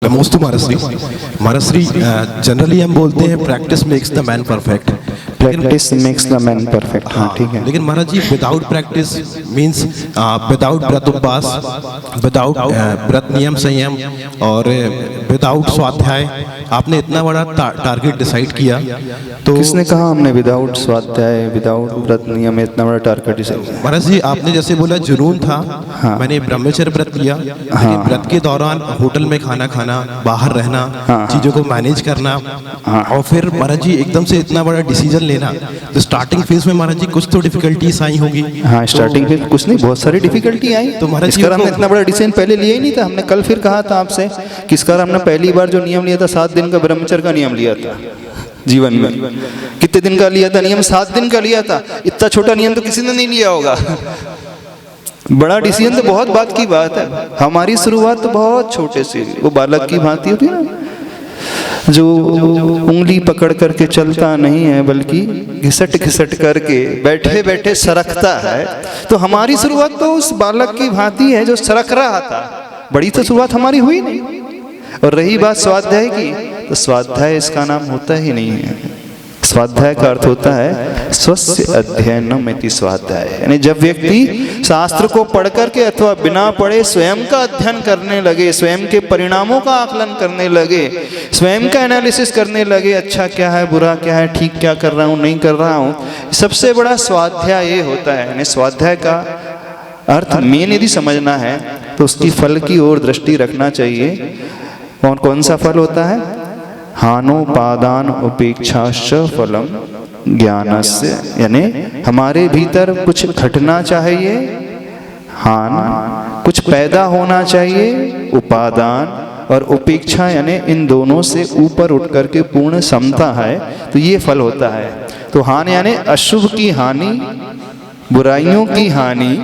नमोस्तु महाराज। महाराज जनरली हम बोलते हैं practice makes the man perfect. Practice makes the man perfect. हाँ ठीक है। लेकिन महाराज जी विदाउट प्रैक्टिस मीन्स विदाउट व्रत उपवास, विदाउट व्रत नियम संयम और विदाउट स्वाध्याय, आपने इतना बड़ा टारगेट डिसाइड किया तो किसने कहा हमने विदाउट स्वाध्याय विदाउट व्रत नियम इतना बड़ा टारगेट डिसाइड? महाराज जी आपने जैसे बोला जुनून था। हाँ। मैंने ब्रह्मचर्य व्रत लिया। हाँ। व्रत के दौरान होटल में खाना खाना, बाहर रहना, हाँ। चीजों को मैनेज करना। हाँ। और फिर महाराज जी एकदम से इतना बड़ा डिसीजन लेना, तो स्टार्टिंग फेज में महाराज जी कुछ तो डिफिकल्टीज आई होगी। हाँ स्टार्टिंग में कुछ नहीं, बहुत सारी डिफिकल्टी आई। तो महाराज जी इसका हमने इतना बड़ा डिसीजन पहले लिया ही नहीं था। हमने कल फिर कहा था आपसे कि इसका हमने पहली बार जो नियम लिया था 7 दिन का ब्रह्मचर्य का नियम लिया था जीवन में। कितने दिन का लिया था नियम? 7 दिन का लिया था। इतना छोटा नियम तो किसी ने नहीं लिया होगा। बड़ा डिसीजन तो बहुत बात की बात है। हमारी शुरुआत तो बहुत छोटे से, वो बालक की भांति होती है ना, जो उंगली पकड़ करके चलता नहीं है बल्कि घिसट घिसट करके बैठे बैठे सरकता है। तो हमारी शुरुआत तो उस बालक की भांति है जो सरक रहा था। बड़ी तो शुरुआत हमारी हुई नहीं। और रही बात स्वाध्याय की, तो स्वाध्याय इसका नाम होता ही नहीं है। स्वाध्याय का अर्थ होता है स्वस्य अध्ययनम इति स्वाध्याय। यानी जब व्यक्ति शास्त्र को पढ़ करके अथवा बिना पढ़े स्वयं का अध्ययन करने लगे, स्वयं के परिणामों का आकलन करने लगे, स्वयं का एनालिसिस करने लगे, अच्छा क्या है, बुरा क्या है, ठीक क्या कर रहा हूँ, नहीं कर रहा हूँ, सबसे बड़ा स्वाध्याय ये होता है। यानी स्वाध्याय का अर्थ मेन यदि समझना है तो उसकी फल की ओर दृष्टि रखना चाहिए। और कौन सा फल होता है? हानोपादान उपेक्षाश्च फलम ज्ञानस्य। यानी हमारे भीतर कुछ घटना चाहिए, हान कुछ पैदा होना चाहिए, उपादान और उपेक्षा यानी इन दोनों से ऊपर उठ करके पूर्ण समता है, तो ये फल होता है। तो हान यानी अशुभ की हानि, बुराइयों की हानि,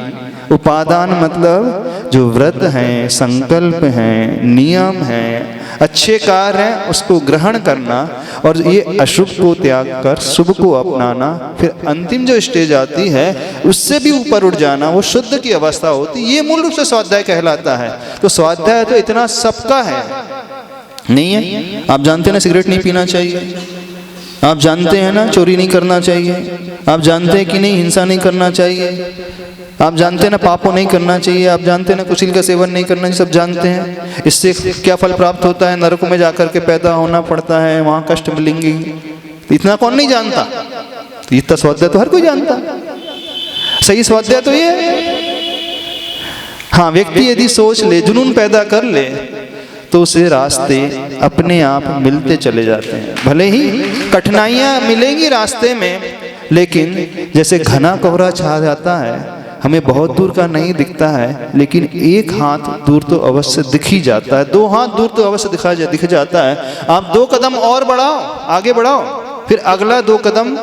उपादान मतलब जो व्रत हैं, संकल्प हैं, नियम हैं, अच्छे कार्य हैं, उसको ग्रहण करना और ये अशुभ को त्याग कर शुभ को अपनाना। फिर अंतिम जो स्टेज आती है उससे भी ऊपर उठ जाना, वो शुद्ध की अवस्था होती, ये मूल रूप से स्वाध्याय कहलाता है। तो स्वाध्याय तो इतना सबका है नहीं है। आप जानते हैं ना सिगरेट नहीं पीना चाहिए, आप जानते हैं ना चोरी नहीं करना चाहिए, आप जानते हैं कि नहीं हिंसा नहीं करना चाहिए, आप जानते हैं ना पापों नहीं करना चाहिए, आप जानते हैं ना कुशील का सेवन नहीं करना चाहिए, सब जानते हैं। इससे क्या फल प्राप्त होता है? नरक में जाकर के पैदा होना पड़ता है, वहाँ कष्ट मिलेंगे। तो इतना कौन नहीं जानता? तो इतना स्वाध्याय तो हर कोई जानता। सही स्वाध्याय तो ये है। हाँ व्यक्ति यदि सोच ले, जुनून पैदा कर ले, तो उसे रास्ते अपने आप मिलते चले जाते हैं। भले ही कठिनाइयाँ मिलेंगी रास्ते में, लेकिन जैसे घना कोहरा छा जाता है, हमें बहुत दूर का नहीं दिखता है, लेकिन एक हाथ दूर तो अवश्य दिख ही जाता है, 2 हाथ दूर तो अवश्य दिख जाता है। आप 2 कदम और बढ़ाओ, आगे बढ़ाओ, फिर अगला 2 कदम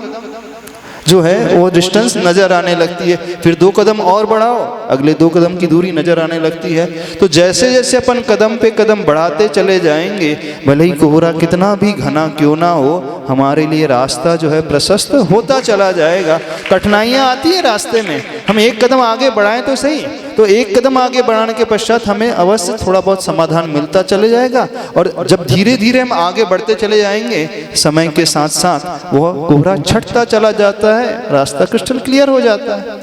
जो है वो डिस्टेंस नजर आने लगती है, फिर 2 कदम और बढ़ाओ, अगले 2 कदम की दूरी नजर आने लगती है। तो जैसे जैसे अपन कदम पे कदम बढ़ाते चले जाएंगे, भले ही कोहरा कितना भी घना क्यों ना हो, हमारे लिए रास्ता जो है प्रशस्त होता चला जाएगा। कठिनाइयाँ आती है रास्ते में, हम 1 कदम आगे बढ़ाएं तो सही, तो 1 कदम आगे बढ़ाने के पश्चात हमें अवश्य थोड़ा बहुत समाधान मिलता चले जाएगा। और जब धीरे धीरे हम आगे बढ़ते चले जाएंगे, समय के साथ साथ वह कोहरा छटता चला जाता है, रास्ता क्रिस्टल क्लियर हो जाता है।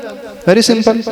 Very simple.